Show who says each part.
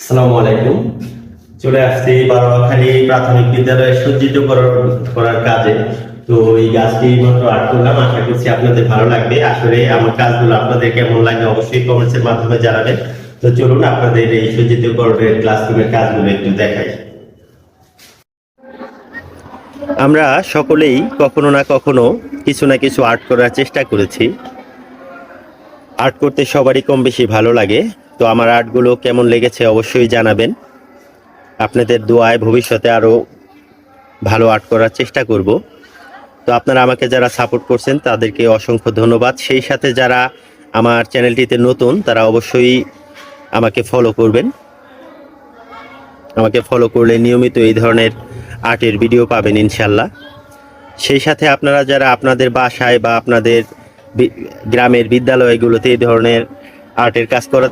Speaker 1: আসসালামু আলাইকুম। চলে আসছি বারোয়াখালী প্রাথমিক বিদ্যালয়ে সজ্জিত করার কাজে। তো এই গাছটি মাত্র আর্ট করলাম, আশা করছি আপনাদের ভালো লাগবে। আসলে আমার কাজগুলো আপনাদের কেমন লাগে অবশ্যই কমেন্টসের মাধ্যমে জানাবেন। তো চলুন আপনাদের এই সজ্জিতকরণের ক্লাসরুমের কাজগুলো একটু দেখাই। আমরা সকলেই কখনো না কখনো কিছু না কিছু আর্ট করার চেষ্টা করেছি। আর্ট করতে সবারই কম বেশি ভালো লাগে। তো আমার আর্টগুলো কেমন লেগেছে অবশ্যই জানাবেন। আপনাদের দোয়ায় ভবিষ্যতে আরও ভালো আর্ট করার চেষ্টা করব। তো আপনারা আমাকে যারা সাপোর্ট করছেন তাদেরকে অসংখ্য ধন্যবাদ। সেই সাথে যারা আমার চ্যানেলটিতে নতুন তারা অবশ্যই আমাকে ফলো করবেন। আমাকে ফলো করলে নিয়মিত এই ধরনের আর্টের ভিডিও পাবেন ইনশাল্লাহ। সেই সাথে আপনারা যারা আপনাদের বাসায় বা আপনাদের গ্রামের বিদ্যালয়গুলোতে এই ধরনের আর্টের কাজ করাতে